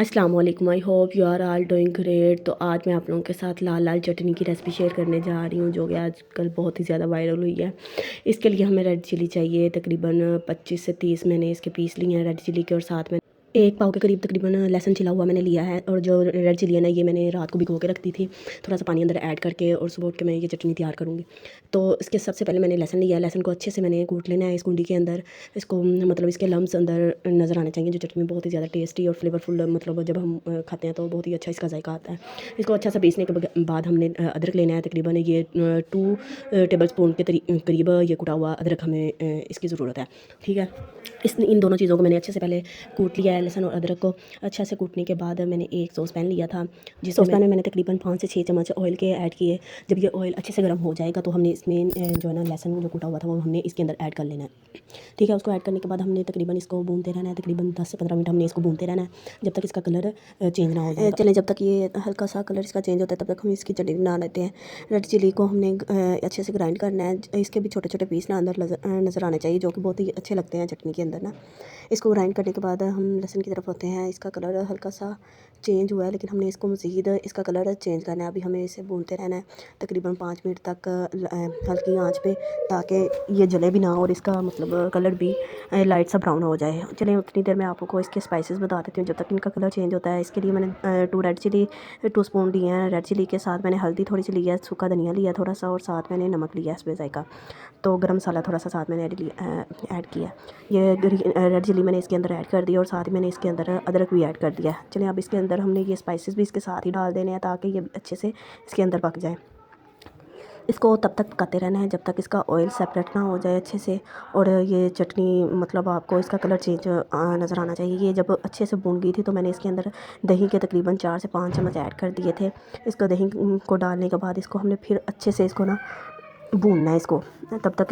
अस्सलाम वालेकुम। I hope you are all doing great. तो आज मैं आप लोगों के साथ लाल लाल चटनी की रेसिपी शेयर करने जा रही हूँ, जो कि आजकल बहुत ही ज़्यादा वायरल हुई है। इसके लिए हमें रेड चिली चाहिए। तकरीबन 25 से 30 मैंने इसके पीस लिए हैं रेड चिली के, और साथ में 1 पाव के करीब तकरीबन लहसुन छिला हुआ मैंने लिया है। और जो रेड चिली है ना, ये मैंने रात को भिगो के रख दी थी, थोड़ा सा पानी अंदर ऐड करके, और सुबह उठ के मैं ये चटनी तैयार करूँगी। तो इसके सबसे पहले मैंने लहसुन लिया है। लहसुन को अच्छे से मैंने कूट लेना है इस कुंडी के अंदर। इसको मतलब इसके लम्स अंदर नज़र आने चाहिए। जो चटनी बहुत ही ज़्यादा टेस्टी और फ्लेवरफुल, मतलब जब हम खाते हैं तो बहुत ही अच्छा इसका जायका आता है। इसको अच्छा सा पीसने के बाद हमने अदरक लेना है। तकरीबन ये 2 टेबल स्पून के करीब ये कुटा हुआ अदरक हमें इसकी ज़रूरत है। ठीक है, इन दोनों चीज़ों को मैंने अच्छे से पहले कूट लिया है। लहसुन और अदरक को अच्छा से कूटने के बाद मैंने एक सॉस पैन लिया था। जिस सॉस पैन में मैंने तकरीबन 5 से 6 चम्मच ऑयल के ऐड किए। जब ये ऑयल अच्छे से गर्म हो जाएगा तो हमने इसमें जो है ना लहसुन जो कूटा हुआ था वो हमने इसके अंदर ऐड कर लेना है। ठीक है, उसको ऐड करने के बाद हमने तकरीबन इसको भूनते रहना है। तकरीबन 10 से 15 मिनट हमने इसको भूनते रहना है, जब तक इसका कलर चेंज ना हो जाए। चलें, जब तक ये हल्का सा कलर इसका चेंज होता है तब तक हम इसकी चटनी बना लेते हैं। रेड चिली को हमने अच्छे से ग्राइंड करना है। इसके भी छोटे छोटे पीस ना अंदर नज़र आने चाहिए, जो कि बहुत ही अच्छे लगते हैं चटनी के अंदर ना। इसको ग्राइंड करने के बाद हम लहसुन की तरफ होते हैं। इसका कलर हल्का सा चेंज हुआ है, लेकिन हमने इसको मज़ीद इसका कलर चेंज करना है। अभी हमें इसे भूनते रहना है तकरीबन 5 मिनट तक हल्की आंच पे, ताकि ये जले भी ना और इसका मतलब कलर भी लाइट सा ब्राउन हो जाए। चलिए, उतनी देर में आप लोग को इसके स्पाइसेस बता देती हूँ जब तक इनका कलर चेंज होता है। इसके लिए मैंने 2 रेड चिली 2 स्पून लिए हैं। रेड चिली के साथ मैंने हल्दी थोड़ी सी लिया है, सूखा धनिया लिया थोड़ा सा, और साथ मैंने नमक लिया है इसमें जायका। तो गरम मसाला थोड़ा सा साथ मैंने ऐड किया। ये रेड चिली मैंने इसके अंदर ऐड कर दिया, और साथ ही मैंने इसके अंदर अदरक भी ऐड कर दिया। चलिए, अब इसके अंदर हमने ये स्पाइसेस भी इसके साथ ही डाल देने हैं, ताकि ये अच्छे से इसके अंदर पक जाए। इसको तब तक पकाते रहना है जब तक इसका ऑयल सेपरेट ना हो जाए अच्छे से। और ये चटनी मतलब आपको इसका कलर चेंज नज़र आना चाहिए। ये जब अच्छे से भून गई थी तो मैंने इसके अंदर दही के तकरीबन 4 से 5 चम्मच ऐड कर दिए थे। इसको दही को डालने के बाद इसको हमने फिर अच्छे से इसको ना भूनना है। इसको तब तक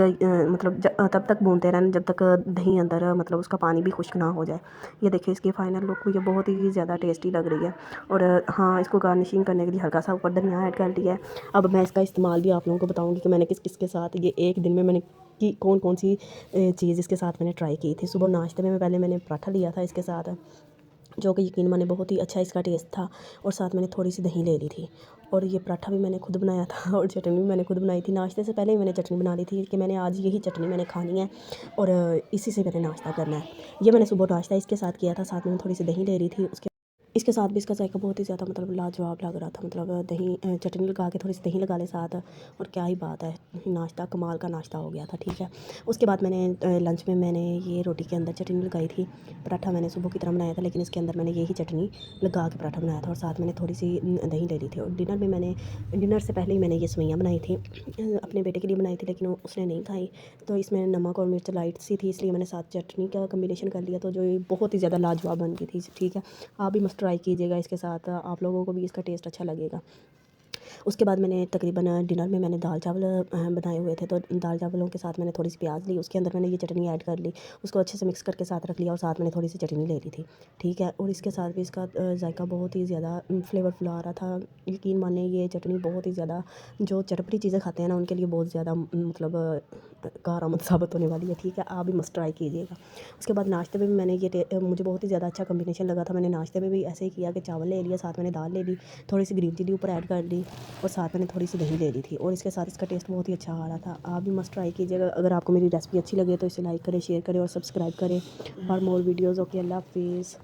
मतलब तब तक भूनते रहना जब तक दही अंदर मतलब उसका पानी भी खुश्क ना हो जाए। ये देखिए, इसकी फाइनल लुक ये बहुत ही ज़्यादा टेस्टी लग रही है। और हाँ, इसको गार्निशिंग करने के लिए हल्का सा ऊपर धनिया ऐड कर दिया है। अब मैं इसका इस्तेमाल भी आप लोगों को बताऊंगी कि मैंने किस किस के साथ ये एक दिन में मैंने कि कौन सी चीज़ इसके साथ मैंने ट्राई की थी। सुबह नाश्ते में पहले मैंने पराठा लिया था इसके साथ, जो कि यकीन माने बहुत ही अच्छा इसका टेस्ट था। और साथ मैंने थोड़ी सी दही ले ली थी, और ये पराठा भी मैंने खुद बनाया था, और चटनी भी मैंने खुद बनाई थी। नाश्ते से पहले ही मैंने चटनी बना ली थी कि मैंने आज यही चटनी मैंने खानी है, और इसी से मैंने नाश्ता करना है। ये मैंने सुबह नाश्ता इसके साथ किया था, साथ में थोड़ी सी दही ले रही थी। इसके साथ भी इसका जायका बहुत ही ज़्यादा मतलब लाजवाब लग रहा था। मतलब दही चटनी लगा के थोड़ी सी दही लगा ले साथ, और क्या ही बात है, नाश्ता कमाल का नाश्ता हो गया था। ठीक है, उसके बाद मैंने लंच में मैंने ये रोटी के अंदर चटनी लगाई थी। पराठा मैंने सुबह की तरह बनाया था, लेकिन इसके अंदर मैंने यही चटनी लगा के पराठा बनाया था, और साथ मैंने थोड़ी सी दही ले ली थी। और डिनर से पहले ही मैंने ये सवैयाँ बनाई थी, अपने बेटे के लिए बनाई थी, लेकिन उसने नहीं खाई। तो इसमें नमक और मिर्च लाइट सी थी, इसलिए मैंने साथ चटनी का कम्बिनेशन कर लिया, तो जो ये बहुत ही ज़्यादा लाजवाब बन गई थी। ठीक है, आप भी मस्ट ट्राई कीजिएगा इसके साथ, आप लोगों को भी इसका टेस्ट अच्छा लगेगा। उसके बाद मैंने तकरीबन डिनर में मैंने दाल चावल बनाए हुए थे, तो दाल चावलों के साथ मैंने थोड़ी सी प्याज ली, उसके अंदर मैंने ये चटनी ऐड कर ली, उसको अच्छे से मिक्स करके साथ रख लिया, और साथ मैंने थोड़ी सी चटनी ले ली थी। ठीक है, और इसके साथ भी इसका जायका बहुत ही ज़्यादा फ्लेवरफुल आ रहा था। यकीन माने, ये चटनी बहुत ही ज़्यादा, जो चटपटी चीज़ें खाते हैं ना उनके लिए बहुत ज़्यादा मतलब कारआमद साबित होने वाली है। ठीक है, आप भी मस्ट ट्राई कीजिएगा। उसके बाद नाश्ते में भी मैंने मुझे बहुत ही ज़्यादा अच्छा कम्बिनेशन लगा था। मैंने नाश्ते में भी ऐसे ही किया कि चावल ले लिया, साथ मैंने दाल ले ली, थोड़ी सी ग्रीन चिली ऊपर ऐड कर ली, और साथ मैंने थोड़ी सी दही ले ली थी, और इसके साथ इसका टेस्ट बहुत ही अच्छा आ रहा था। आप भी मस्ट ट्राई कीजिएगा। अगर आपको मेरी रेसिपी अच्छी लगे तो इसे लाइक करें, शेयर करें और सब्सक्राइब करें फॉर मोर वीडियोज़। ओके, अल्लाह हाफिज़।